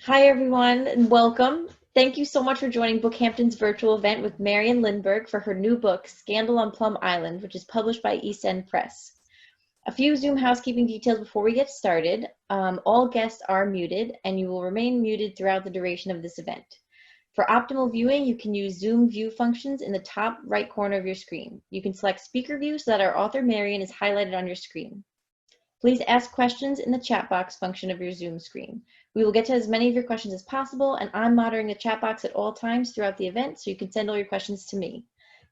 Hi, everyone, and welcome. Thank you so much for joining BookHampton's virtual event with Marian Lindberg for her new book, Scandal on Plum Island, which is published by East End Press. A few Zoom housekeeping details before we get started. All guests are muted, and you will remain muted throughout the duration of this event. For optimal viewing, you can use Zoom view functions in the top right corner of your screen. You can select speaker view so that our author Marian is highlighted on your screen. Please ask questions in the chat box function of your Zoom screen. We will get to as many of your questions as possible, and I'm monitoring the chat box at all times throughout the event, so you can send all your questions to me.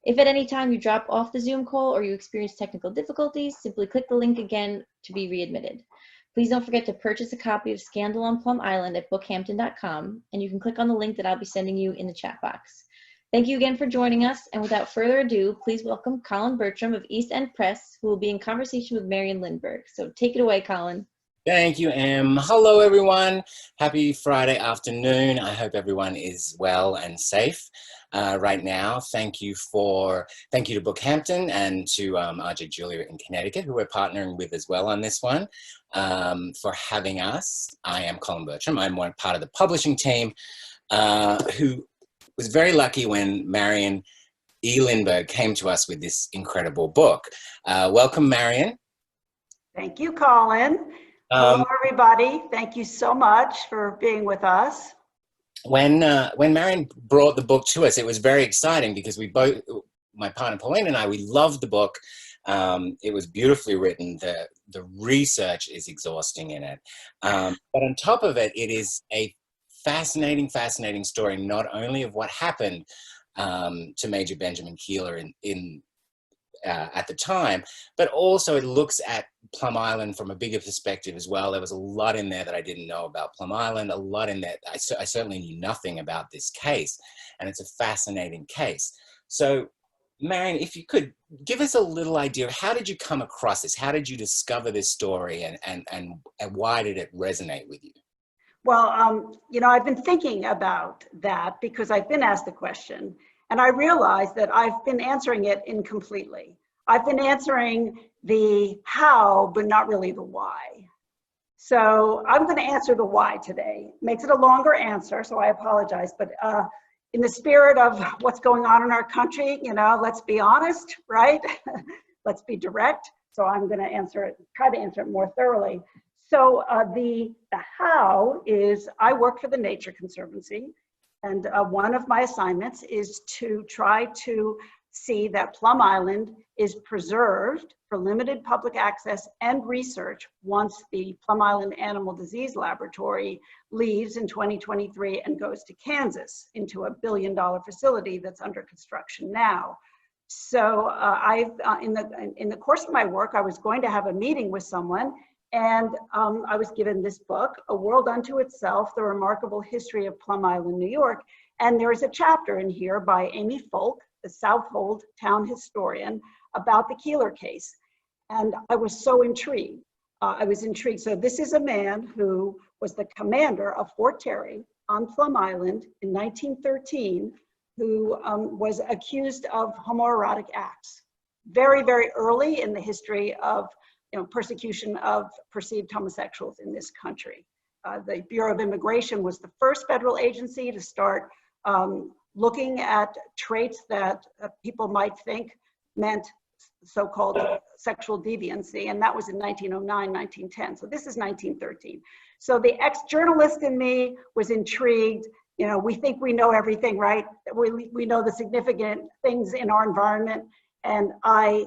If at any time you drop off the Zoom call or you experience technical difficulties, simply click the link again to be readmitted. Please don't forget to purchase a copy of Scandal on Plum Island at BookHampton.com, and you can click on the link that I'll be sending you in the chat box. Thank you again for joining us, and without further ado, please welcome Colin Betram of East End Press, who will be in conversation with Marian Lindberg. So take it away, Colin. Thank you, Em. Hello, everyone. Happy Friday afternoon. I hope everyone is well and safe right now. Thank you to BookHampton and to RJ Julia in Connecticut, who we're partnering with as well on this one, for having us. I am Colin Betram. I'm part of the publishing team who was very lucky when Marian E. Lindberg came to us with this incredible book. Welcome, Marian. Thank you, Colin. Hello, everybody. Thank you so much for being with us. When Marian brought the book to us, it was very exciting because we both, my partner Pauline and I, we loved the book. It was beautifully written. The research is exhausting in it. But on top of it, it is a fascinating story, not only of what happened to Major Benjamin Koehler at the time, but also it looks at Plum Island from a bigger perspective as well. There was a lot in there that I didn't know about Plum Island, a lot in there. I certainly knew nothing about this case, and it's a fascinating case. So, Marian, if you could give us a little idea of how did you come across this? How did you discover this story, and why did it resonate with you? Well, you know, I've been thinking about that because I've been asked the question, and I realized that I've been answering it incompletely. I've been answering the how, but not really the why. So I'm going to answer the why today. Makes it a longer answer, so I apologize. But in the spirit of what's going on in our country, you know, let's be honest, right? Let's be direct. So I'm going to try to answer it more thoroughly. So the how is I work for the Nature Conservancy, and one of my assignments is to try to see that Plum Island is preserved for limited public access and research once the Plum Island Animal Disease Laboratory leaves in 2023 and goes to Kansas into a $1 billion facility that's under construction now. So in the course of my work, I was going to have a meeting with someone, and I was given this book, A World Unto Itself, The Remarkable History of Plum Island, New York. And there's a chapter in here by Amy Folk, the Southold town historian, about the Koehler case. And I was so intrigued. So this is a man who was the commander of Fort Terry on Plum Island in 1913, who was accused of homoerotic acts. Very, very early in the history of persecution of perceived homosexuals in this country. The Bureau of Immigration was the first federal agency to start looking at traits that people might think meant so-called sexual deviancy, and that was in 1909, 1910. So this is 1913. So the ex-journalist in me was intrigued. You know, we think we know everything, right? We know the significant things in our environment, and I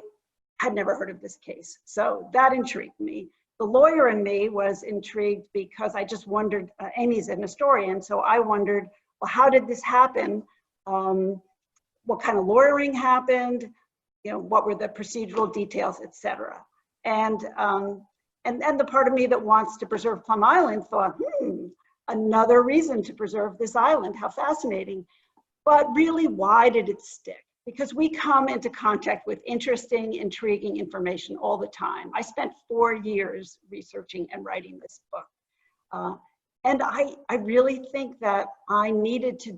had never heard of this case. So that intrigued me. The lawyer in me was intrigued because I just wondered, Amy's an historian, so I wondered, well, how did this happen? What kind of lawyering happened? You know, what were the procedural details, et cetera. And the part of me that wants to preserve Plum Island thought, another reason to preserve this island, how fascinating. But really, why did it stick? Because we come into contact with interesting, intriguing information all the time. I spent 4 years researching and writing this book. And I really think that I wanted to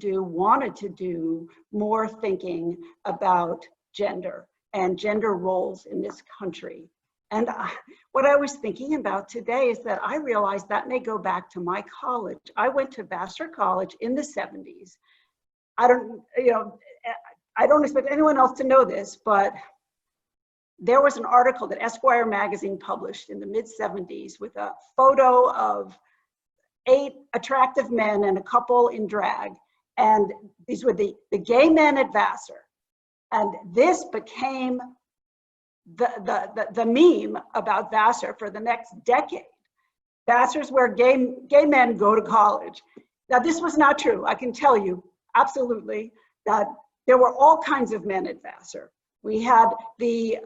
do more thinking about gender and gender roles in this country. And what I was thinking about today is that I realized that may go back to my college. I went to Vassar College in the 70s. I don't expect anyone else to know this, but there was an article that Esquire magazine published in the mid-70s with a photo of 8 attractive men and a couple in drag. And these were the gay men at Vassar. And this became the meme about Vassar for the next decade. Vassar's where gay men go to college. Now, this was not true. I can tell you absolutely that there were all kinds of men at Vassar. We had the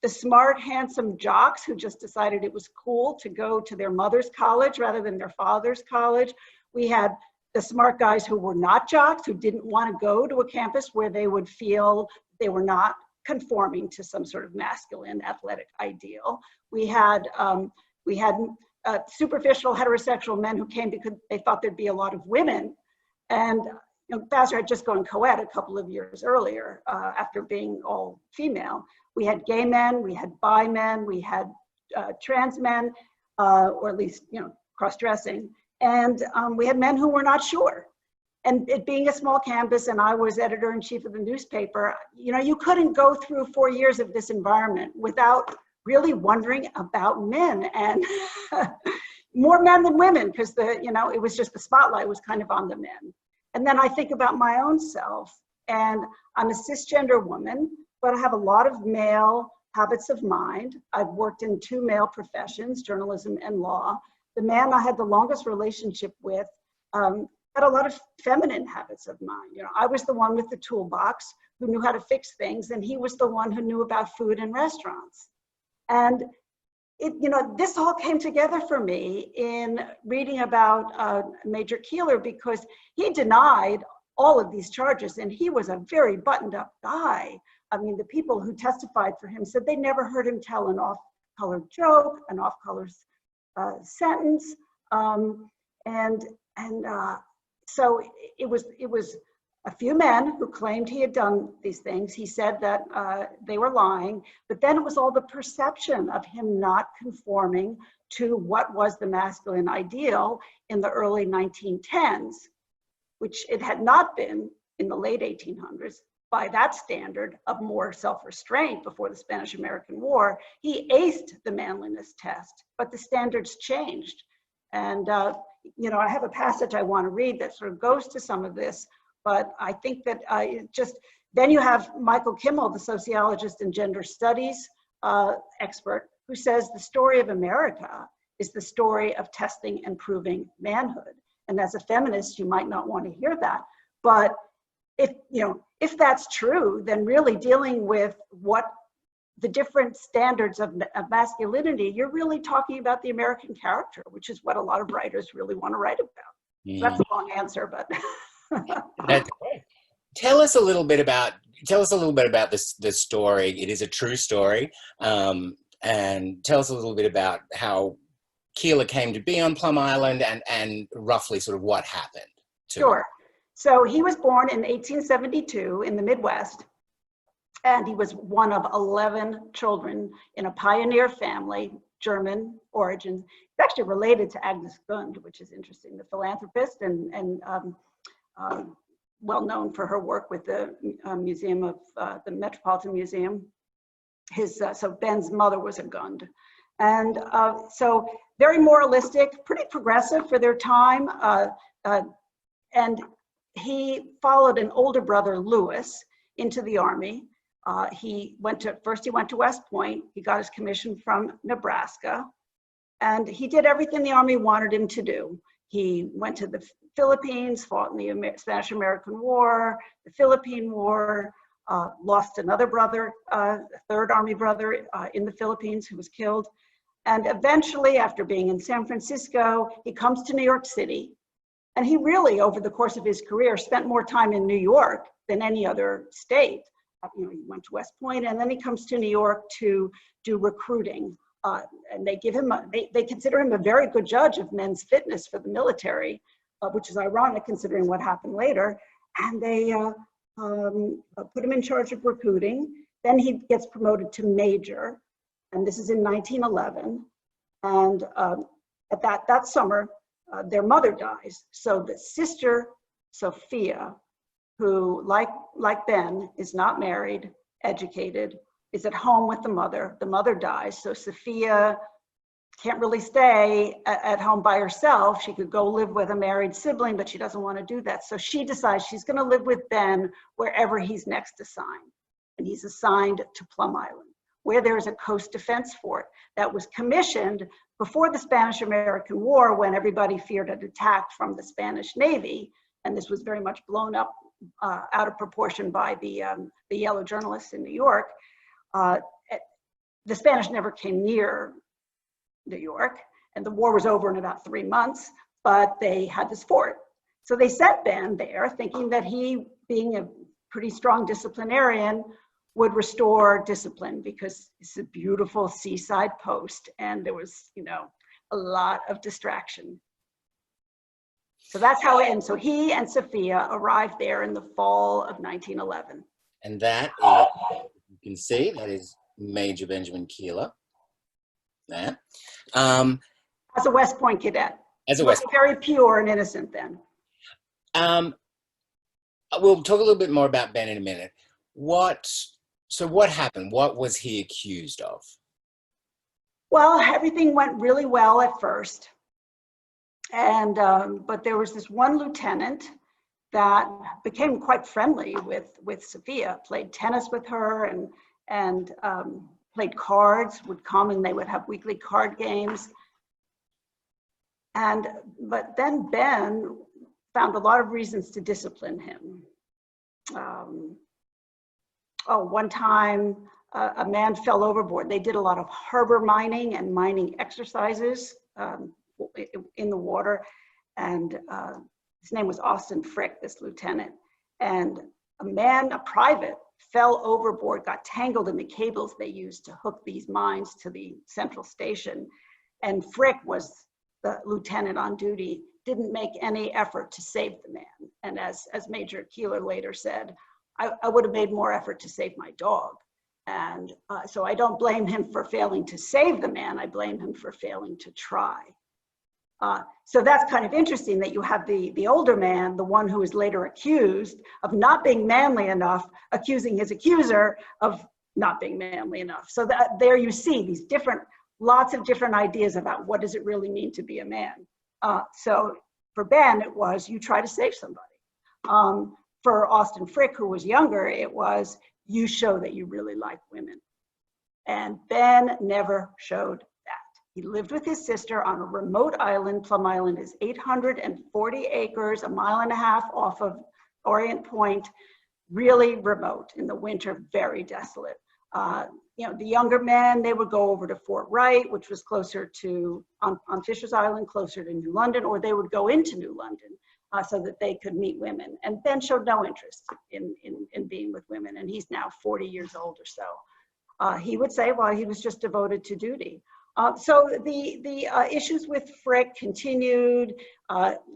smart, handsome jocks who just decided it was cool to go to their mother's college rather than their father's college. We had the smart guys who were not jocks, who didn't want to go to a campus where they would feel they were not conforming to some sort of masculine athletic ideal. We had superficial heterosexual men who came because they thought there'd be a lot of women. And Vassar had just gone co-ed a couple of years earlier after being all female. We had gay men, we had bi men, we had trans men, or at least cross-dressing, and we had men who were not sure. And it being a small campus, and I was editor-in-chief of the newspaper, you couldn't go through 4 years of this environment without really wondering about men, and more men than women, because it was just the spotlight was kind of on the men. And then I think about my own self, and I'm a cisgender woman, but I have a lot of male habits of mind. I've worked in 2 male professions, journalism and law. The man I had the longest relationship with had a lot of feminine habits of mind. I was the one with the toolbox who knew how to fix things, and he was the one who knew about food and restaurants. And this all came together for me in reading about Major Koehler, because he denied all of these charges, and he was a very buttoned up guy. I mean, the people who testified for him said they never heard him tell an off-color joke, an off-color sentence, so it was a few men who claimed he had done these things. He said that they were lying, but then it was all the perception of him not conforming to what was the masculine ideal in the early 1910s, which it had not been in the late 1800s. By that standard of more self-restraint before the Spanish-American War, he aced the manliness test, but the standards changed. And I have a passage I want to read that sort of goes to some of this. But I think that then you have Michael Kimmel, the sociologist and gender studies expert, who says the story of America is the story of testing and proving manhood. And as a feminist, you might not want to hear that. But if that's true, then really dealing with what the different standards of masculinity, you're really talking about the American character, which is what a lot of writers really want to write about. Mm-hmm. So that's a long answer, but... That's great. Tell us a little bit about this story. It is a true story, and tell us a little bit about how Koehler came to be on Plum Island and roughly sort of what happened. Sure. So he was born in 1872 in the Midwest, and he was one of 11 children in a pioneer family, German origins. He's actually related to Agnes Gund, which is interesting, the philanthropist and well known for her work with the Museum of the Metropolitan Museum. So Ben's mother was a Gund, and so very moralistic, pretty progressive for their time, and he followed an older brother, Lewis, into the Army. He went to West Point. He got his commission from Nebraska, and he did everything the Army wanted him to do. He went to the Philippines, fought in the Spanish-American War, the Philippine War, lost another brother, a third Army brother in the Philippines who was killed. And eventually, after being in San Francisco, he comes to New York City. And he really, over the course of his career, spent more time in New York than any other state. He went to West Point, and then he comes to New York to do recruiting. And they give him, they consider him a very good judge of men's fitness for the military, which is ironic considering what happened later. And they put him in charge of recruiting. Then he gets promoted to major. and this is in 1911. And at that summer, their mother dies. So the sister, Sophia, who, like Ben, is not married, educated, is at home with the mother. The mother dies, so Sophia can't really stay at home by herself. She could go live with a married sibling, but she doesn't want to do that. So she decides she's going to live with Ben wherever he's next assigned. And he's assigned to Plum Island, where there's a coast defense fort that was commissioned before the Spanish-American War, when everybody feared an attack from the Spanish Navy. And this was very much blown up out of proportion by the yellow journalists in New York. The Spanish never came near New York, and the war was over in about 3 months, but they had this fort. So they sent Ben there thinking that he, being a pretty strong disciplinarian, would restore discipline, because it's a beautiful seaside post and there was, a lot of distraction. So that's how it ends. So he and Sophia arrived there in the fall of 1911. And that is, you can see, that is Major Benjamin Koehler. There. As a West Point cadet. As a West Point. Very pure and innocent then. We'll talk a little bit more about Ben in a minute. So what happened? What was he accused of? Well, everything went really well at first. And, but there was this one lieutenant that became quite friendly with Sophia, played tennis with her and played cards, would come and they would have weekly card games. But then Ben found a lot of reasons to discipline him. One time a man fell overboard. They did a lot of harbor mining and mining exercises in the water. And his name was Austin Frick, this lieutenant. And a private, fell overboard, got tangled in the cables they used to hook these mines to the central station. And Frick was the lieutenant on duty, didn't make any effort to save the man. And as Major Koehler later said, I would have made more effort to save my dog. And so I don't blame him for failing to save the man, I blame him for failing to try. So that's kind of interesting that you have the older man, the one who is later accused of not being manly enough, accusing his accuser of not being manly enough. So that there you see these lots of different ideas about what does it really mean to be a man. So for Ben, it was, you try to save somebody. For Austin Frick, who was younger, it was, you show that you really like women. And Ben never showed that. He lived with his sister on a remote island. Plum Island is 840 acres, a mile and a half off of Orient Point, really remote in the winter, very desolate. The younger men, they would go over to Fort Wright, which was closer to, on Fisher's Island, closer to New London, or they would go into New London so that they could meet women. And Ben showed no interest in being with women, and he's now 40 years old or so. He would say, well, he was just devoted to duty. So the issues with Frick continued.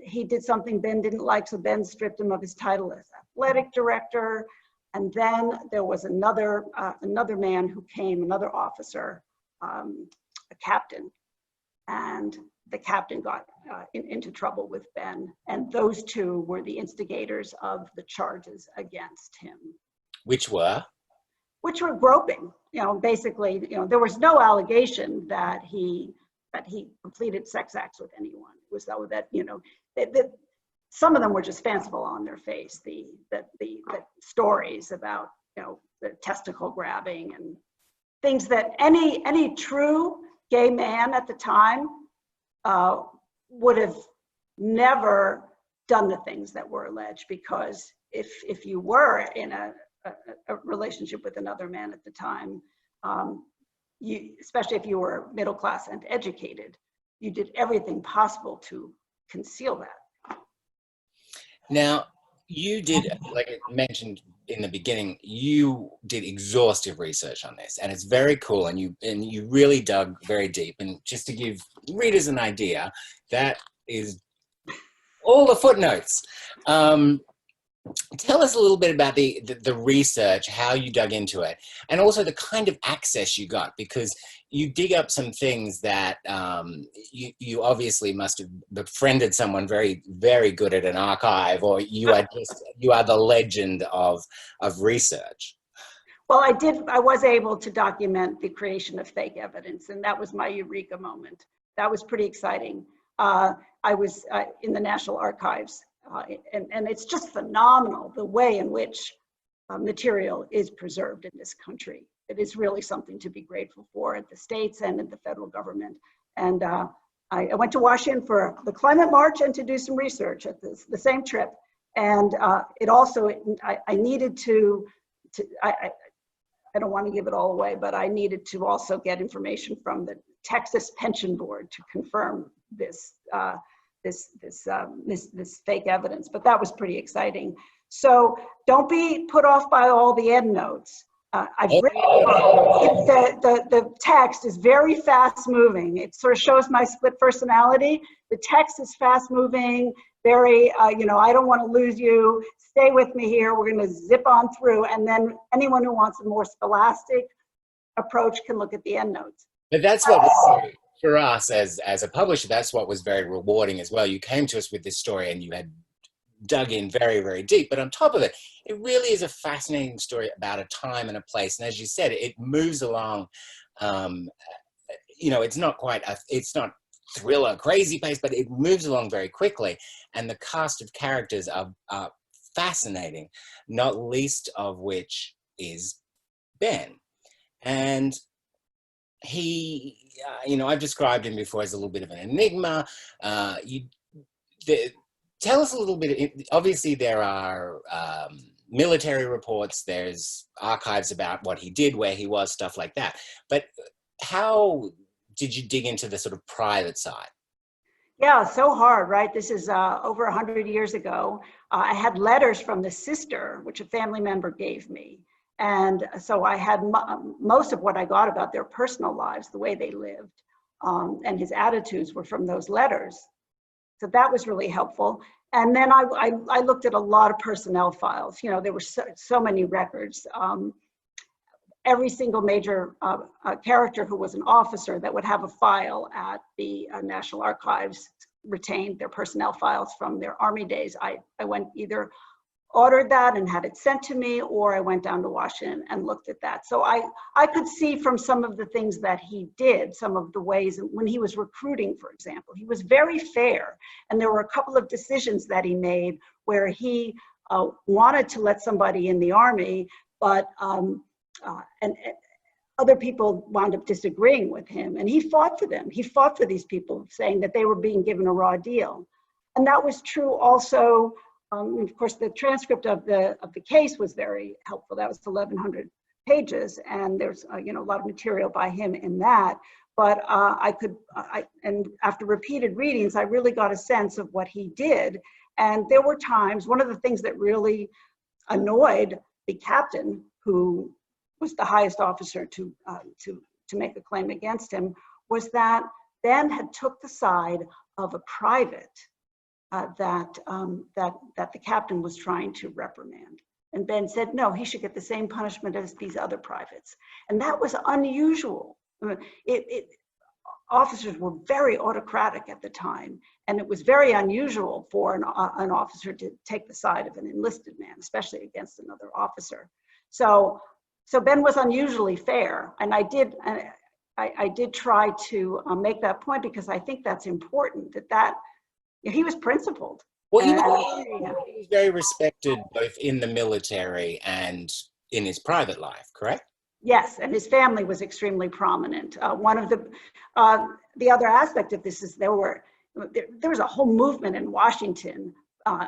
He did something Ben didn't like, so Ben stripped him of his title as athletic director. And then there was another man who came, another officer, a captain, and the captain got into trouble with Ben, and those two were the instigators of the charges against him. Which were groping. Basically, there was no allegation that he completed sex acts with anyone. It was though that that some of them were just fanciful on their face. The stories about the testicle grabbing and things that any true gay man at the time would have never done the things that were alleged, because if you were in a relationship with another man at the time, especially if you were middle class and educated, you did everything possible to conceal that. Now, you did, like I mentioned in the beginning, you did exhaustive research on this, and it's very cool, and you really dug very deep. And just to give readers an idea, that is all the footnotes. Tell us a little bit about the research, how you dug into it, and also the kind of access you got, because you dig up some things that you obviously must have befriended someone very, very good at an archive, or you are the legend of research. Well, I was able to document the creation of fake evidence, and that was my eureka moment. That was pretty exciting. I was in the National Archives, and it's just phenomenal the way in which material is preserved in this country. It is really something to be grateful for at the states and at the federal government. And I went to Washington for the climate march and to do some research at the same trip. And it also, I needed to I don't want to give it all away, but I needed to also get information from the Texas Pension Board to confirm this fake evidence. But that was pretty exciting. So don't be put off by all the endnotes. I've read the text is very fast moving. It sort of shows my split personality. The text is fast moving, very, I don't want to lose you. Stay with me here. We're going to zip on through. And then anyone who wants a more scholastic approach can look at the endnotes. But that's what was, for us as a publisher, that's what was very rewarding as well. You came to us with this story and you had dug in very, very deep. But on top of it, it really is a fascinating story about a time and a place. And as you said, it moves along. It's not thriller, crazy pace, but it moves along very quickly. And the cast of characters are fascinating, not least of which is Ben. And he, I've described him before as a little bit of an enigma. Tell us a little bit, obviously there are military reports, there's archives about what he did, where he was, stuff like that. But how did you dig into the sort of private side? Yeah, so hard, right? This is over 100 years ago. I had letters from the sister, which a family member gave me. And so I had most of what I got about their personal lives, the way they lived, and his attitudes were from those letters. So that was really helpful. And then I looked at a lot of personnel files. There were so many records. Every single major character who was an officer that would have a file at the National Archives retained their personnel files from their Army days. I went either ordered that and had it sent to me, or I went down to Washington and looked at that. So I could see from some of the things that he did, some of the ways when he was recruiting, for example, he was very fair. And there were a couple of decisions that he made where he wanted to let somebody in the Army, but and other people wound up disagreeing with him, and he fought for them. He fought for these people, saying that they were being given a raw deal. And that was true also. Of course, the transcript of the case was very helpful. That was 1,100 pages, and there's a lot of material by him in that. But and after repeated readings, I really got a sense of what he did. And there were times. One of the things that really annoyed the captain, who was the highest officer to make a claim against him, was that Ben had took the side of a private that the captain was trying to reprimand. And Ben said, no, he should get the same punishment as these other privates. And that was unusual. Officers were very autocratic at the time, and it was very unusual for an officer to take the side of an enlisted man, especially against another officer. So Ben was unusually fair, and I did try to make that point, because I think that's important, that he was principled. Well, he was very respected both in the military and in his private life, correct? Yes, and his family was extremely prominent. One of the other aspect of this is there was a whole movement in Washington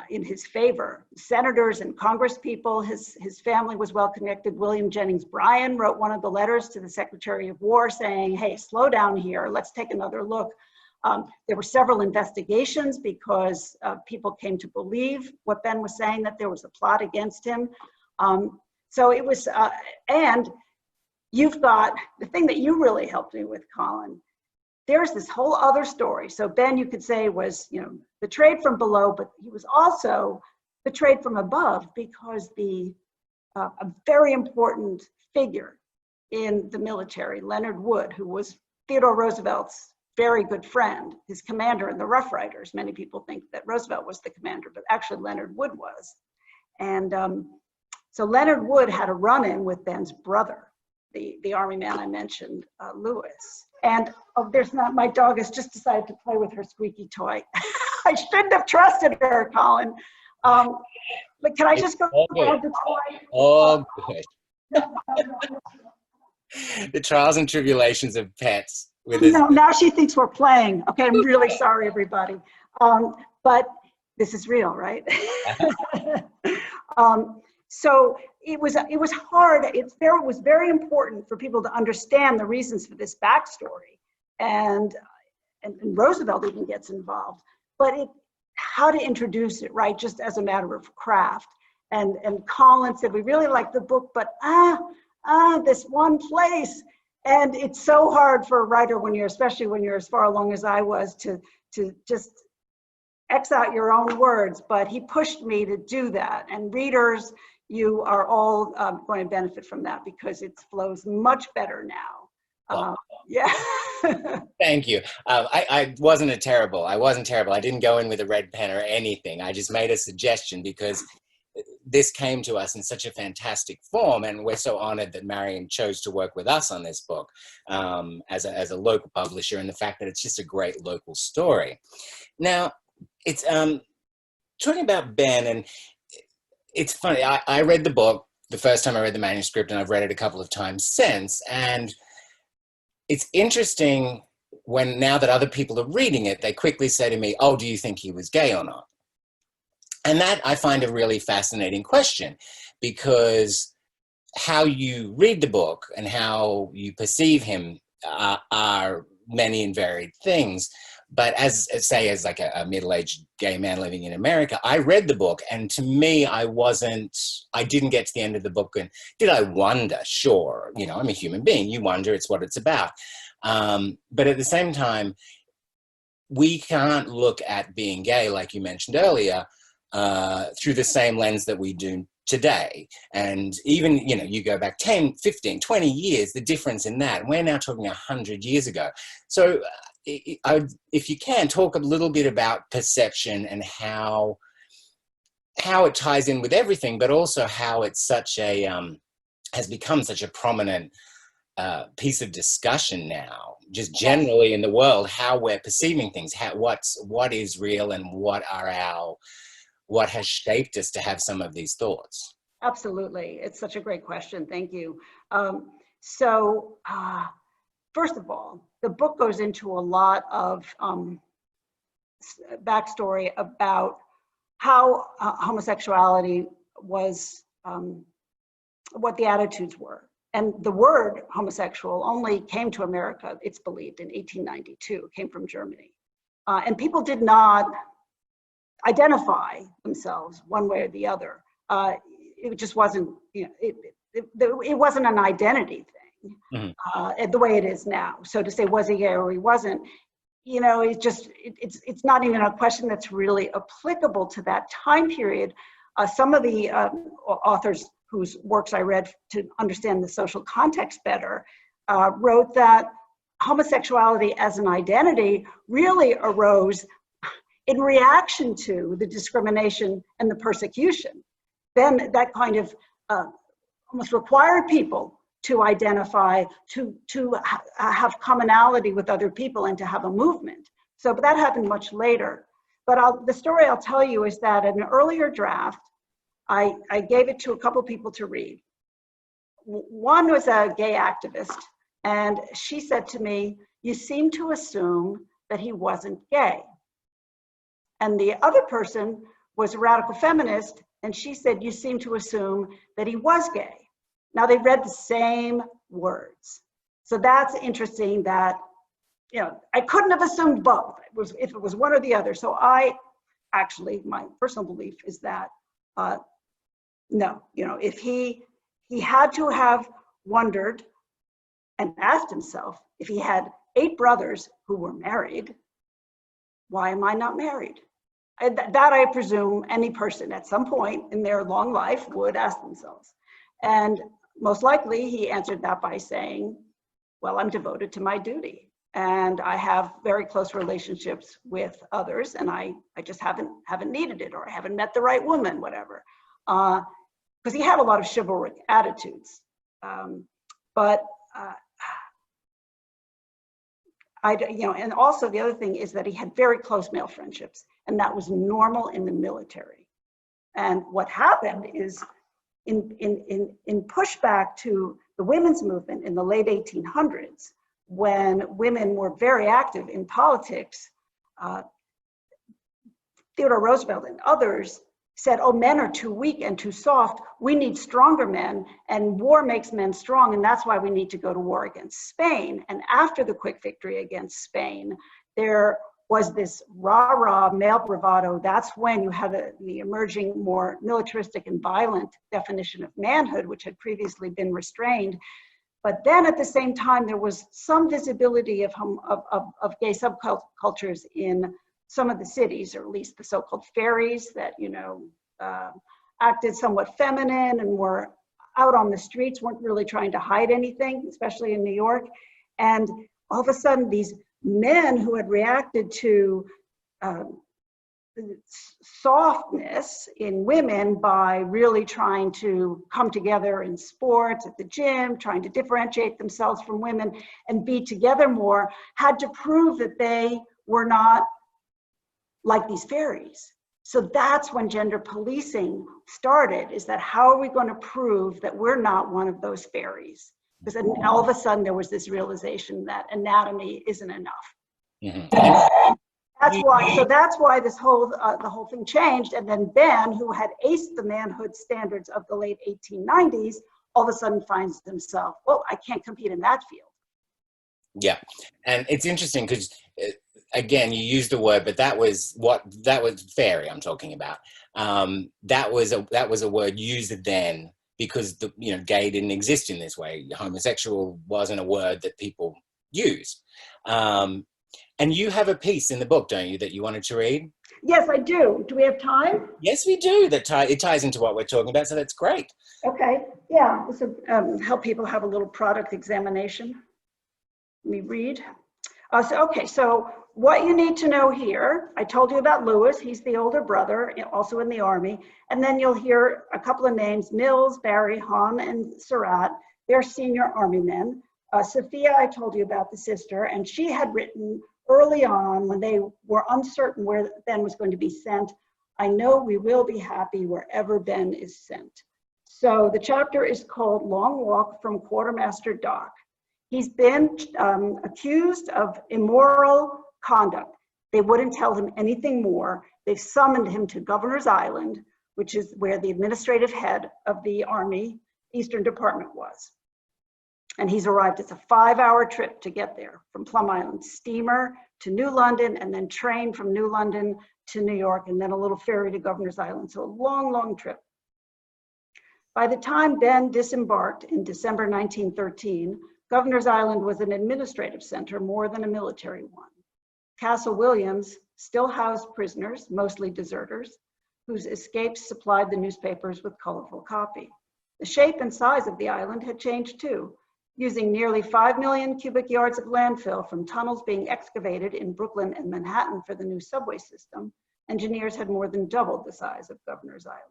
in his favor. Senators and Congress people, his family was well connected. William Jennings Bryan wrote one of the letters to the Secretary of War saying, hey, slow down here, let's take another look. There were several investigations because people came to believe what Ben was saying, that there was a plot against him. So it was, and you've got the thing that you really helped me with, Colin. There's this whole other story. So Ben, you could say, was betrayed from below, but he was also betrayed from above because a very important figure in the military, Leonard Wood, who was Theodore Roosevelt's very good friend, his commander in the Rough Riders. Many people think that Roosevelt was the commander, but actually Leonard Wood was. And so Leonard Wood had a run-in with Ben's brother, the army man I mentioned, Lewis. And my dog has just decided to play with her squeaky toy. I shouldn't have trusted her, Colin. But can I just go grab the toy? Oh, good. The trials and tribulations of pets. No, now she thinks we're playing. Okay, I'm really sorry, everybody. But this is real, right? So it was hard. It was very important for people to understand the reasons for this backstory, and Roosevelt even gets involved. But how to introduce it, right? Just as a matter of craft. And Colin said, we really like the book, but this one place. And it's so hard for a writer especially when you're as far along as I was, to just X out your own words. But he pushed me to do that. And readers, you are all going to benefit from that because it flows much better now. Yeah. Thank you. I wasn't terrible. I didn't go in with a red pen or anything. I just made a suggestion because this came to us in such a fantastic form, and we're so honored that Marian chose to work with us on this book as a local publisher, and the fact that it's just a great local story. Now, it's talking about Ben, and it's funny. I read the book the first time I read the manuscript, and I've read it a couple of times since, and it's interesting now that other people are reading it, they quickly say to me, oh, do you think he was gay or not? And that I find a really fascinating question, because how you read the book and how you perceive him are many and varied things. But as like a middle-aged gay man living in America, I read the book, and to me, I didn't get to the end of the book. And did I wonder? Sure. I'm a human being. You wonder, it's what it's about. But at the same time, we can't look at being gay, like you mentioned earlier, through the same lens that we do today. And even, you go back 10, 15, 20 years, the difference in that, we're now talking 100 years ago. So if you can, talk a little bit about perception and how it ties in with everything, but also how it's has become such a prominent piece of discussion now, just generally in the world, how we're perceiving things, what is real and what has shaped us to have some of these thoughts. Absolutely. It's such a great question. Thank you. So first of all, the book goes into a lot of backstory about how homosexuality was, what the attitudes were. And the word homosexual only came to America, it's believed, in 1892. It came from Germany. And people did not identify themselves one way or the other. It just wasn't, it wasn't an identity thing, the way it is now. So to say, was he gay or he wasn't, it's not even a question that's really applicable to that time period. Some of the authors whose works I read to understand the social context better wrote that homosexuality as an identity really arose in reaction to the discrimination and the persecution. Then that kind of almost required people to identify, to have commonality with other people and to have a movement. So, but that happened much later. But the story I'll tell you is that in an earlier draft, I gave it to a couple people to read. One was a gay activist, and she said to me, "You seem to assume that he wasn't gay." And the other person was a radical feminist, and she said, "You seem to assume that he was gay." Now they read the same words. So that's interesting that, I couldn't have assumed both. If it was one or the other. So my personal belief is that, no, if he had to have wondered and asked himself, if he had 8 brothers who were married, why am I not married? That I presume any person at some point in their long life would ask themselves. And most likely he answered that by saying, well, I'm devoted to my duty. And I have very close relationships with others, and I just haven't needed it, or I haven't met the right woman, whatever. Because he had a lot of chivalric attitudes. And also the other thing is that he had very close male friendships, and that was normal in the military. And what happened is in pushback to the women's movement in the late 1800s, when women were very active in politics, Theodore Roosevelt and others said, oh, men are too weak and too soft. We need stronger men, and war makes men strong, and that's why we need to go to war against Spain. And after the quick victory against Spain, there was this rah-rah male bravado. That's when you had the emerging more militaristic and violent definition of manhood, which had previously been restrained. But then at the same time, there was some visibility of gay subcultures in some of the cities, or at least the so-called fairies that, acted somewhat feminine and were out on the streets, weren't really trying to hide anything, especially in New York. And all of a sudden, these men who had reacted to softness in women by really trying to come together in sports, at the gym, trying to differentiate themselves from women and be together more, had to prove that they were not like these fairies. So that's when gender policing started, is that how are we going to prove that we're not one of those fairies? Because then all of a sudden there was this realization that anatomy isn't enough. Mm-hmm. That's why this whole the whole thing changed. And then Ben, who had aced the manhood standards of the late 1890s, all of a sudden finds himself, oh, I can't compete in that field. Yeah, and it's interesting because again, you used the word, but that was fairy I'm talking about. That was a word used then because gay didn't exist in this way. Homosexual wasn't a word that people use. And you have a piece in the book, don't you, that you wanted to read? Yes, I do. Do we have time? Yes, we do. It ties into what we're talking about, so that's great. Okay, yeah, this will help people have a little product examination. Let me read. So what you need to know here, I told you about Lewis. He's the older brother, also in the Army. And then you'll hear a couple of names, Mills, Barry, Hahn, and Surratt. They're senior Army men. Sophia, I told you about, the sister, and she had written early on when they were uncertain where Ben was going to be sent, I know we will be happy wherever Ben is sent. So the chapter is called Long Walk from Quartermaster Dock. He's been accused of immoral conduct. They wouldn't tell him anything more. They've summoned him to Governor's Island, which is where the administrative head of the Army Eastern Department was. And he's arrived. It's a 5-hour trip to get there from Plum Island, steamer to New London, and then train from New London to New York, and then a little ferry to Governor's Island. So a long, long trip. By the time Ben disembarked in December 1913, Governor's Island was an administrative center more than a military one. Castle Williams still housed prisoners, mostly deserters, whose escapes supplied the newspapers with colorful copy. The shape and size of the island had changed too. Using nearly 5 million cubic yards of landfill from tunnels being excavated in Brooklyn and Manhattan for the new subway system, engineers had more than doubled the size of Governor's Island.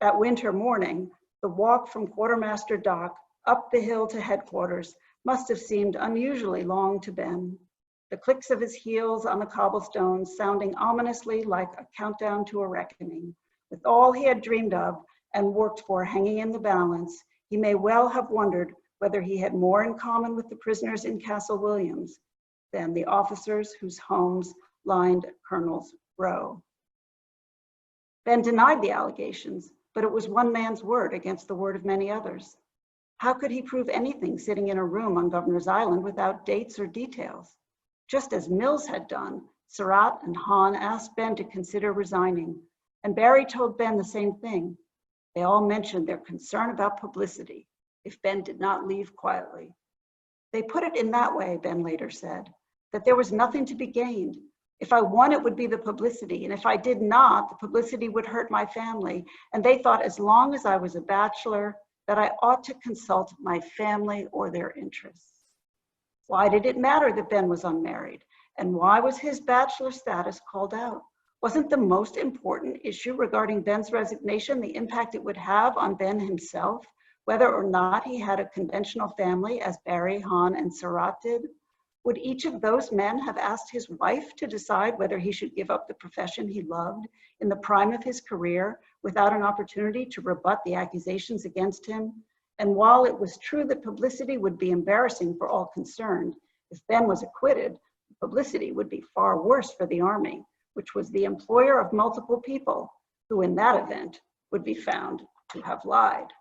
That winter morning, the walk from Quartermaster Dock up the hill to headquarters must have seemed unusually long to Ben. The clicks of his heels on the cobblestones sounding ominously like a countdown to a reckoning. With all he had dreamed of and worked for hanging in the balance, he may well have wondered whether he had more in common with the prisoners in Castle Williams than the officers whose homes lined Colonel's Row. Ben denied the allegations, but it was one man's word against the word of many others. How could he prove anything sitting in a room on Governor's Island without dates or details? Just as Mills had done, Surratt and Hahn asked Ben to consider resigning, and Barry told Ben the same thing. They all mentioned their concern about publicity if Ben did not leave quietly. They put it in that way, Ben later said, that there was nothing to be gained. If I won, it would be the publicity. And if I did not, the publicity would hurt my family. And they thought as long as I was a bachelor, that I ought to consult my family or their interests. Why did it matter that Ben was unmarried? And why was his bachelor status called out? Wasn't the most important issue regarding Ben's resignation the impact it would have on Ben himself, whether or not he had a conventional family as Barry, Hahn, and Surratt did? Would each of those men have asked his wife to decide whether he should give up the profession he loved in the prime of his career without an opportunity to rebut the accusations against him? And while it was true that publicity would be embarrassing for all concerned, if Ben was acquitted, publicity would be far worse for the Army, which was the employer of multiple people who in that event would be found to have lied.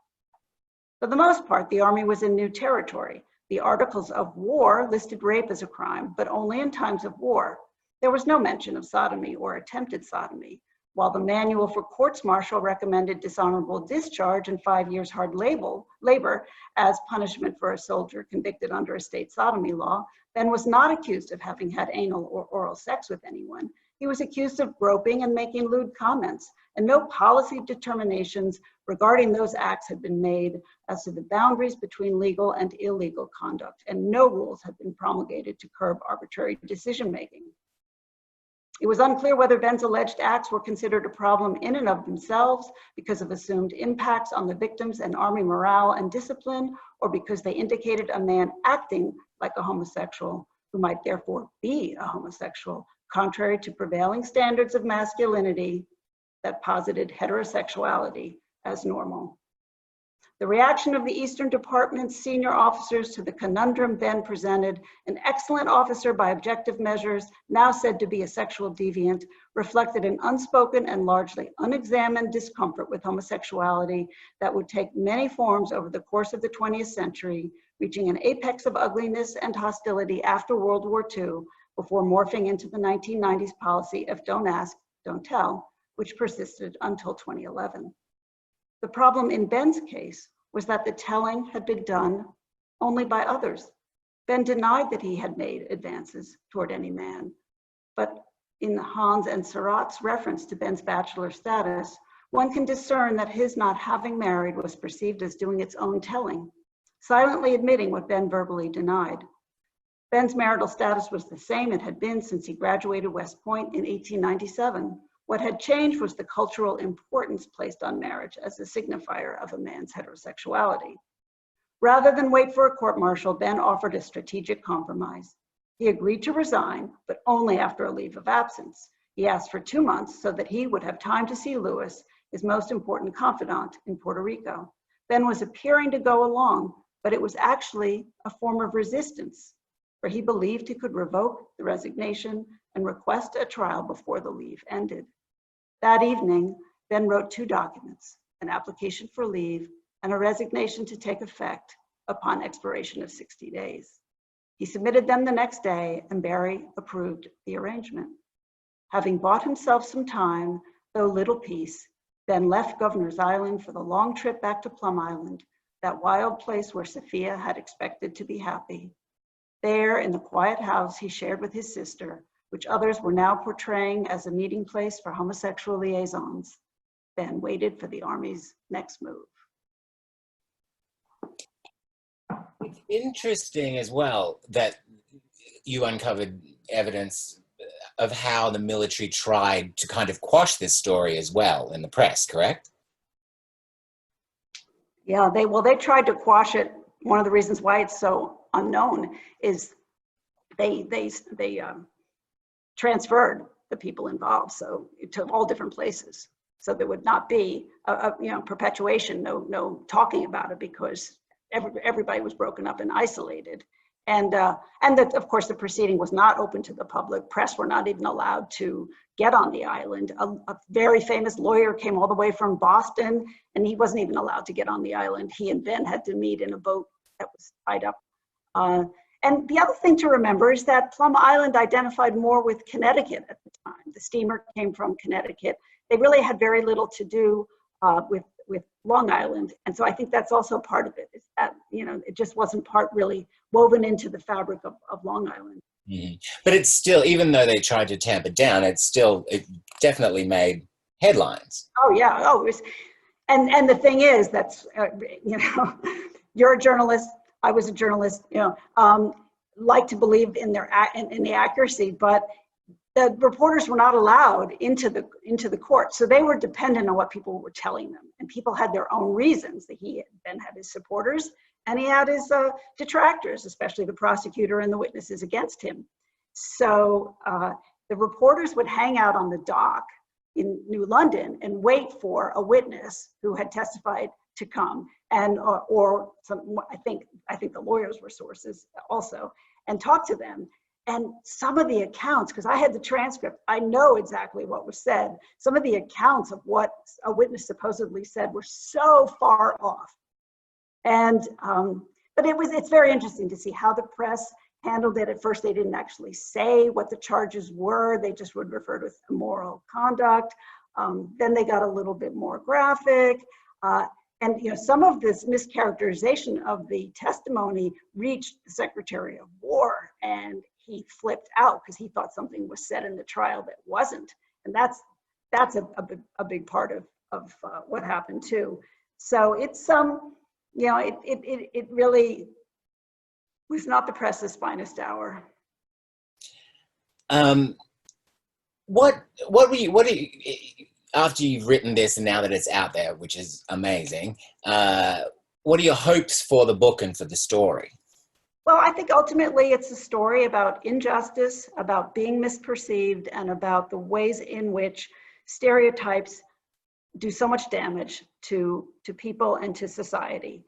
For the most part, the Army was in new territory. The Articles of War listed rape as a crime, but only in times of war. There was no mention of sodomy or attempted sodomy, while the Manual for Courts-Martial recommended dishonorable discharge and 5 years hard labor as punishment for a soldier convicted under a state sodomy law. Ben was not accused of having had anal or oral sex with anyone. He was accused of groping and making lewd comments, and no policy determinations regarding those acts had been made as to the boundaries between legal and illegal conduct, and no rules had been promulgated to curb arbitrary decision-making. It was unclear whether Ben's alleged acts were considered a problem in and of themselves because of assumed impacts on the victims and Army morale and discipline, or because they indicated a man acting like a homosexual who might therefore be a homosexual, contrary to prevailing standards of masculinity that posited heterosexuality as normal. The reaction of the Eastern Department's senior officers to the conundrum Ben presented, an excellent officer by objective measures, now said to be a sexual deviant, reflected an unspoken and largely unexamined discomfort with homosexuality that would take many forms over the course of the 20th century, reaching an apex of ugliness and hostility after World War II, before morphing into the 1990s policy of don't ask, don't tell, which persisted until 2011. The problem in Ben's case was that the telling had been done only by others. Ben denied that he had made advances toward any man, but in Hahn's and Surratt's reference to Ben's bachelor status, one can discern that his not having married was perceived as doing its own telling, silently admitting what Ben verbally denied. Ben's marital status was the same it had been since he graduated West Point in 1897. What had changed was the cultural importance placed on marriage as a signifier of a man's heterosexuality. Rather than wait for a court-martial, Ben offered a strategic compromise. He agreed to resign, but only after a leave of absence. He asked for 2 months so that he would have time to see Lewis, his most important confidant in Puerto Rico. Ben was appearing to go along, but it was actually a form of resistance, for he believed he could revoke the resignation and request a trial before the leave ended. That evening, Ben wrote 2 documents, an application for leave and a resignation to take effect upon expiration of 60 days. He submitted them the next day, and Barry approved the arrangement. Having bought himself some time, though little peace, Ben left Governor's Island for the long trip back to Plum Island, that wild place where Sophia had expected to be happy. There, in the quiet house he shared with his sister, which others were now portraying as a meeting place for homosexual liaisons, Ben waited for the Army's next move. It's interesting as well that you uncovered evidence of how the military tried to kind of quash this story as well in the press, correct? Yeah, they tried to quash it. One of the reasons why it's so unknown is they transferred the people involved, so to all different places. So there would not be a perpetuation, no talking about it, because everybody was broken up and isolated. And that, of course, the proceeding was not open to the public. Press were not even allowed to get on the island. A very famous lawyer came all the way from Boston, and he wasn't even allowed to get on the island. He and Ben had to meet in a boat that was tied up. And the other thing to remember is that Plum Island identified more with Connecticut at the time. The steamer came from Connecticut. They really had very little to do with Long Island. And so I think that's also part of it, is that, it just wasn't part really woven into the fabric of Long Island. But it's still, even though they tried to tamp it down, it definitely made headlines. Oh yeah. Oh, and the thing is, that's you're a journalist. I was a journalist. Like to believe in in the accuracy, but the reporters were not allowed into the court, so they were dependent on what people were telling them, and people had their own reasons. That he then had his supporters, and he had his detractors, especially the prosecutor and the witnesses against him. So the reporters would hang out on the dock in New London and wait for a witness who had testified to come, and or some, I think the lawyers were sources also, and talk to them. And some of the accounts, because I had the transcript, I know exactly what was said. Some of the accounts of what a witness supposedly said were so far off. And but it's very interesting to see how the press handled it. At first, they didn't actually say what the charges were. They just would refer to immoral conduct. Then they got a little bit more graphic. And some of this mischaracterization of the testimony reached the Secretary of War, and he flipped out because he thought something was said in the trial that wasn't. And that's a big part of what happened too. So it's it really was not the press's finest hour. What do you, after you've written this and now that it's out there, which is amazing, what are your hopes for the book and for the story? Well, I think ultimately it's a story about injustice, about being misperceived, and about the ways in which stereotypes do so much damage to people and to society.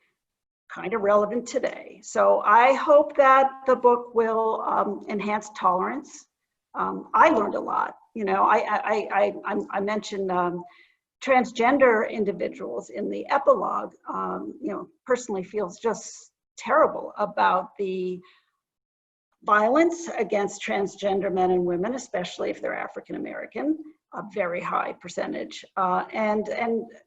Kind of relevant today. So I hope that the book will enhance tolerance. I learned a lot. I mentioned transgender individuals in the epilogue. Personally feels just terrible about the violence against transgender men and women, especially if they're African American, a very high percentage, and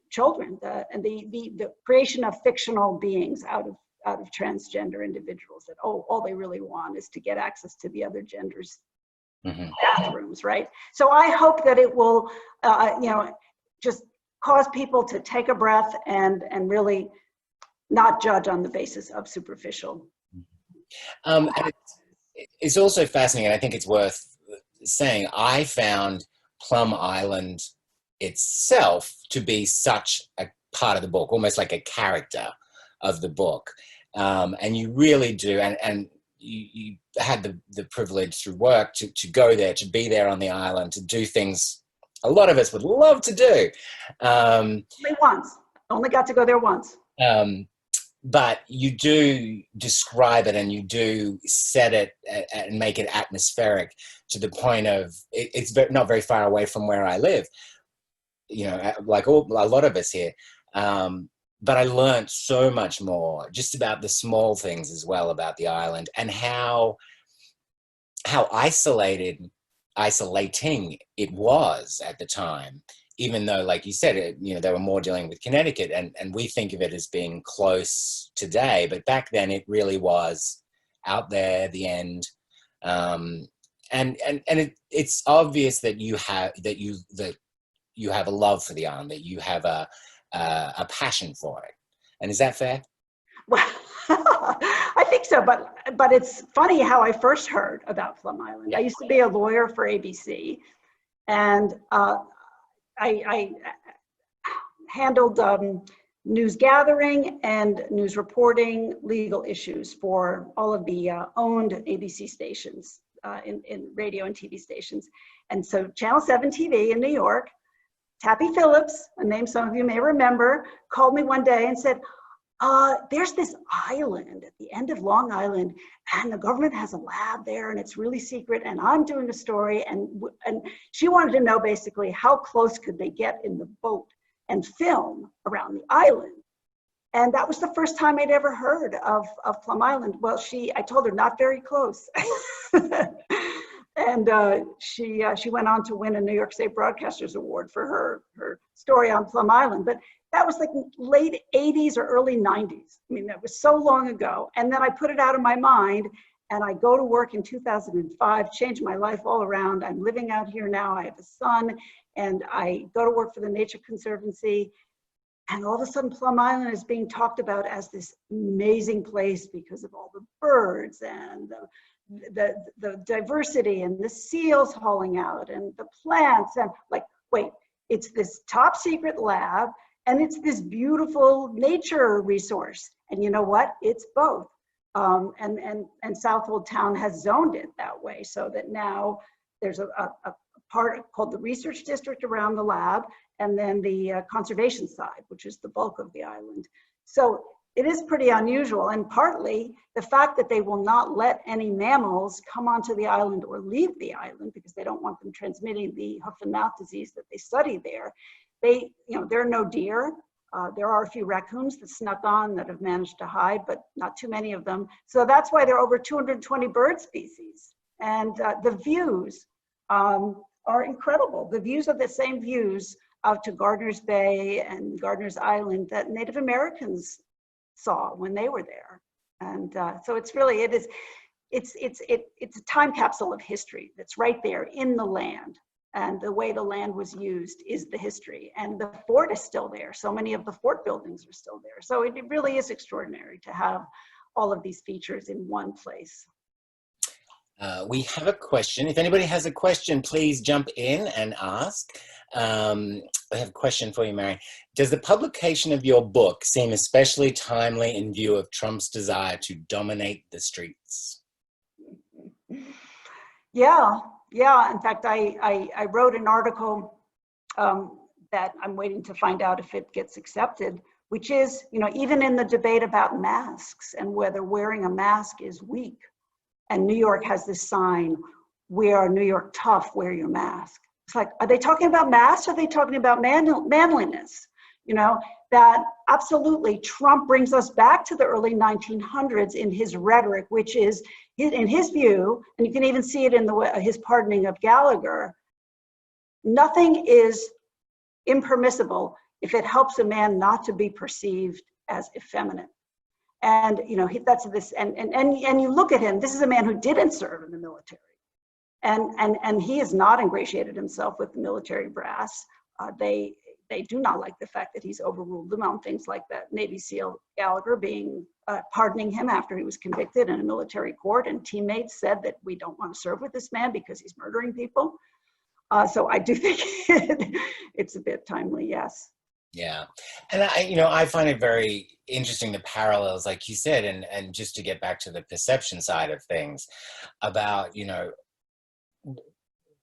children, and the creation of fictional beings out of transgender individuals. That all they really want is to get access to the other gender's bathrooms, right? So I hope that it will, just cause people to take a breath and really not judge on the basis of superficial. And it's also fascinating, and I think it's worth saying, I found Plum Island itself to be such a part of the book, almost like a character of the book. And you really do, and you had the privilege through work to go there, to be there on the island, to do things a lot of us would love to do. Only got to go there once. But you do describe it, and you do set it and make it atmospheric to the point of it's not very far away from where I live, like a lot of us here. But I learned so much more just about the small things as well about the island, and how isolating it was at the time. Even though, like you said, they were more dealing with Connecticut, and we think of it as being close today, but back then it really was out there at the end. And it's obvious that you have a love for the island, that you have a passion for it. And is that fair? Well, I think so, but it's funny how I first heard about Plum Island. I used to be a lawyer for ABC, and I handled news gathering and news reporting, legal issues for all of the owned ABC stations, in radio and TV stations. And so Channel 7 TV in New York, Tappy Phillips, a name some of you may remember, called me one day and said, there's this island at the end of Long Island, and the government has a lab there, and it's really secret, and I'm doing a story, and she wanted to know basically how close could they get in the boat and film around the island. And that was the first time I'd ever heard of Plum Island. Well, I told her not very close. And she went on to win a New York State Broadcasters Award for her story on Plum Island. But that was like late 80s or early 90s. I mean, that was so long ago. And then I put it out of my mind. And I go to work in 2005, changed my life all around. I'm living out here now. I have a son, and I go to work for the Nature Conservancy. And all of a sudden, Plum Island is being talked about as this amazing place because of all the birds and the diversity and the seals hauling out and the plants. And like, wait, it's this top secret lab and it's this beautiful nature resource. And you know what? It's both. And Southold Town has zoned it that way, so that now there's a part called the research district around the lab, and then the conservation side, which is the bulk of the island. So it is pretty unusual, and partly the fact that they will not let any mammals come onto the island or leave the island because they don't want them transmitting the hoof and mouth disease that they study there. There are no deer. There are a few raccoons that snuck on that have managed to hide, but not too many of them. So that's why there are over 220 bird species. And the views are incredible. The views are the same views out to Gardiner's Bay and Gardiner's Island that Native Americans saw when they were there. And so it's a time capsule of history that's right there in the land. And the way the land was used is the history. And the fort is still there. So many of the fort buildings are still there. So it really is extraordinary to have all of these features in one place. We have a question. If anybody has a question, please jump in and ask. I have a question for you, Marian. Does the publication of your book seem especially timely in view of Trump's desire to dominate the streets? Yeah. In fact, I wrote an article that I'm waiting to find out if it gets accepted, which is, even in the debate about masks and whether wearing a mask is weak. And New York has this sign, "We are New York tough, wear your mask." It's like, are they talking about masks? Or are they talking about manliness? That absolutely Trump brings us back to the early 1900s in his rhetoric, which is, in his view, and you can even see it in his pardoning of Gallagher, nothing is impermissible if it helps a man not to be perceived as effeminate. And that's this, and you look at him. This is a man who didn't serve in the military, and he has not ingratiated himself with the military brass. They do not like the fact that he's overruled them on things like that Navy SEAL Gallagher pardoning him after he was convicted in a military court, and teammates said that we don't want to serve with this man because he's murdering people. So I do think it's a bit timely, yes. Yeah. And I find it very interesting, the parallels, like you said, and just to get back to the perception side of things about,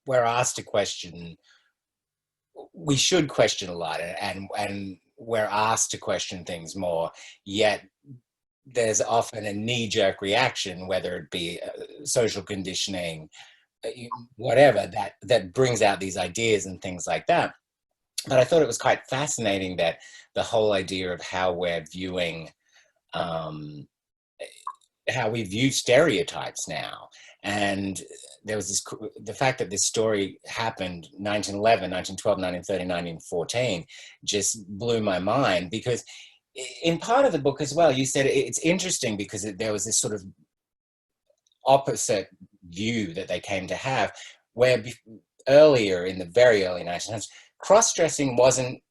we're asked to question, we should question a lot, and we're asked to question things more, yet there's often a knee-jerk reaction, whether it be social conditioning, whatever, that brings out these ideas and things like that. But I thought it was quite fascinating that the whole idea of how we're viewing, how we view stereotypes now. And there was the fact that this story happened 1911, 1912, 1913, 1914 just blew my mind, because in part of the book as well, you said it's interesting because there was this sort of opposite view that they came to have, where earlier in the very early 1900s, cross-dressing was a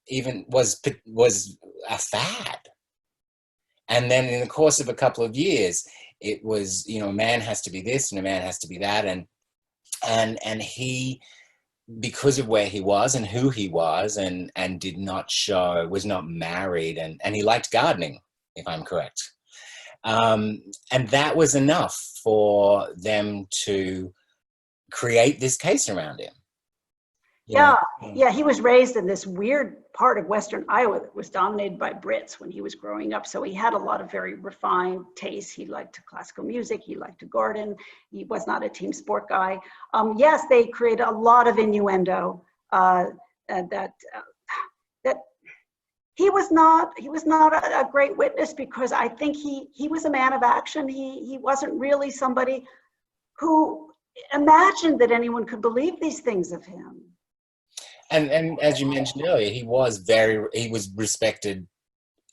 fad. And then in the course of a couple of years, it was, a man has to be this and a man has to be that. And he, because of where he was and who he was, and did not show, was not married, and he liked gardening, if I'm correct. And that was enough for them to create this case around him. Yeah, he was raised in this weird part of Western Iowa that was dominated by Brits when he was growing up. So he had a lot of very refined tastes. He liked classical music. He liked to garden. He was not a team sport guy. Yes, they created a lot of innuendo that he was not a great witness, because I think he was a man of action. He wasn't really somebody who imagined that anyone could believe these things of him. And as you mentioned earlier, he was respected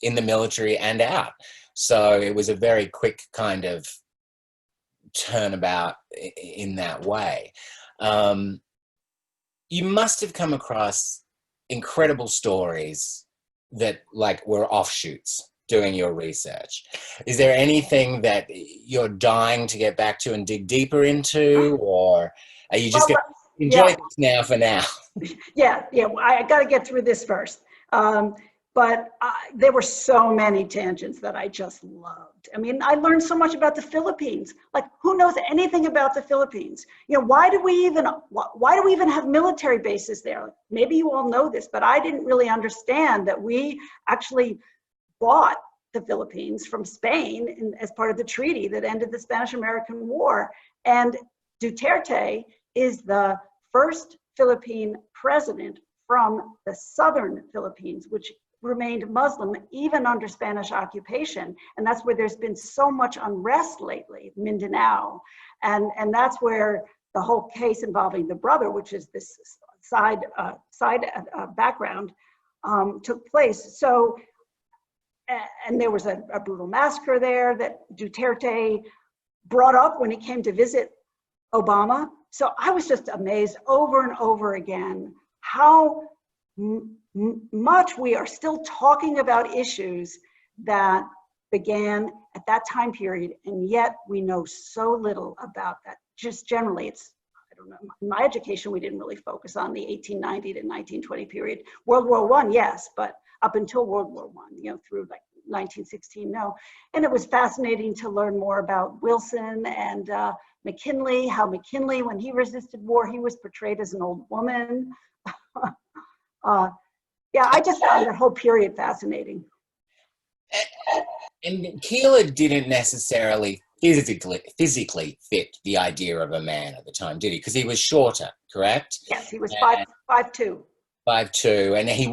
in the military and out. So it was a very quick kind of turn about in that way. You must have come across incredible stories that like were offshoots doing your research. Is there anything that you're dying to get back to and dig deeper into, or are you just going to enjoy this now for now? Yeah, I got to get through this first. But there were so many tangents that I just loved. I mean, I learned so much about the Philippines. Like, who knows anything about the Philippines? You know, why do we even have military bases there? Maybe you all know this, but I didn't really understand that we actually bought the Philippines from Spain as part of the treaty that ended the Spanish-American War. And Duterte is the first Philippine president from the southern Philippines, which remained Muslim even under Spanish occupation. And that's where there's been so much unrest lately, Mindanao. And that's where the whole case involving the brother, which is this side background, took place. So, and there was a brutal massacre there that Duterte brought up when he came to visit Obama. So I was just amazed over and over again how much we are still talking about issues that began at that time period, and yet we know so little about that. Just generally, it's, I don't know, in my education, we didn't really focus on the 1890 to 1920 period. World War I, yes, but up until World War I, you know, through like 1916, no. And it was fascinating to learn more about Wilson and McKinley, how McKinley, when he resisted war, he was portrayed as an old woman. Yeah, I just found that whole period fascinating. And Koehler didn't necessarily physically fit the idea of a man at the time, did he? Because he was shorter, correct? Yes, he was 5'2". 5'2", and he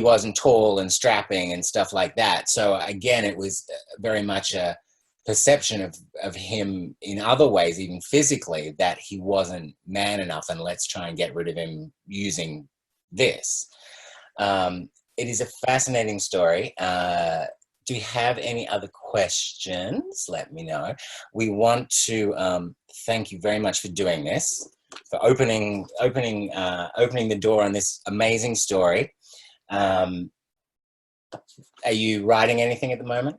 wasn't tall and strapping and stuff like that. So again, it was very much a perception of him in other ways, even physically, that he wasn't man enough, and let's try and get rid of him using this. It is a fascinating story. Do you have any other questions? Let me know. We want to thank you very much for doing this, for opening the door on this amazing story. Are you writing anything at the moment?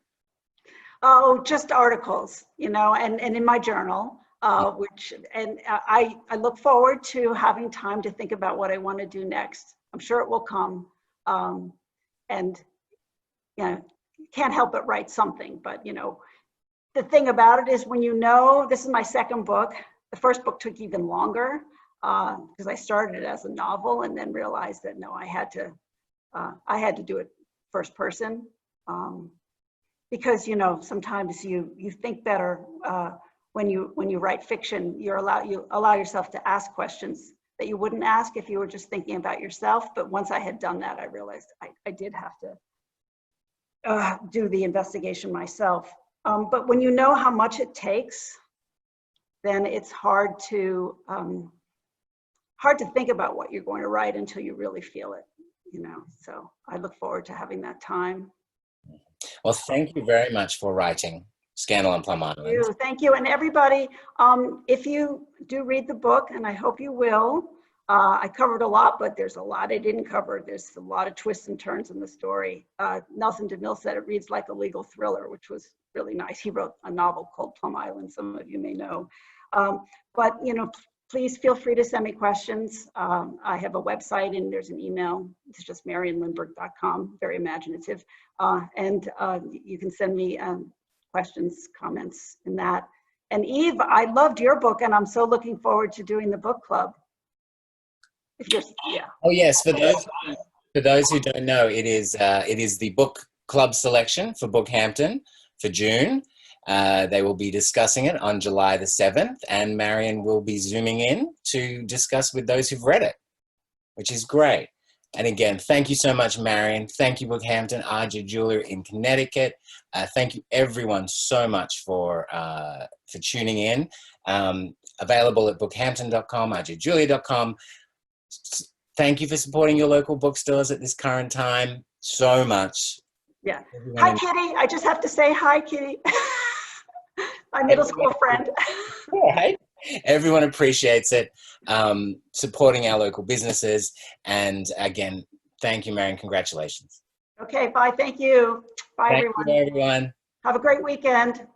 Oh, just articles, you know, and in my journal, I look forward to having time to think about what I want to do next. I'm sure it will come. And, you know, can't help but write something. But, you know, the thing about it is when you know, this is my second book. The first book took even longer because I started it as a novel and then realized that, no, I had to do it first person. Because, you know, sometimes you think better when you write fiction. You allow yourself to ask questions that you wouldn't ask if you were just thinking about yourself. But once I had done that, I realized I did have to do the investigation myself. But when you know how much it takes, then it's hard to think about what you're going to write until you really feel it, you know. So I look forward to having that time. Well, thank you very much for writing Scandal on Plum Island. Thank you. And everybody, if you do read the book, and I hope you will, I covered a lot, but there's a lot I didn't cover. There's a lot of twists and turns in the story. Nelson DeMille said it reads like a legal thriller, which was really nice. He wrote a novel called Plum Island, some of you may know. But, you know, please feel free to send me questions. I have a website and there's an email. It's just marianlindberg.com, very imaginative. And you can send me questions, comments in that. And Eve, I loved your book and I'm so looking forward to doing the book club. Yeah. Oh yes, for those who don't know, it is the book club selection for BookHampton for June. They will be discussing it on July the 7th, and Marian will be zooming in to discuss with those who've read it, which is great. And again, thank you so much, Marian. Thank you, BookHampton, RJ Jeweler in Connecticut. Thank you, everyone, so much for tuning in. Available at bookhampton.com, rjjulia.com. Thank you for supporting your local bookstores at this current time so much. Yeah. Hi, Kitty. I just have to say hi, Kitty. my middle school friend. Right? Everyone appreciates it, supporting our local businesses. And again, thank you, Marian. Congratulations. Okay, bye. Thank you. Bye, Thank everyone. you, everyone. Have a great weekend.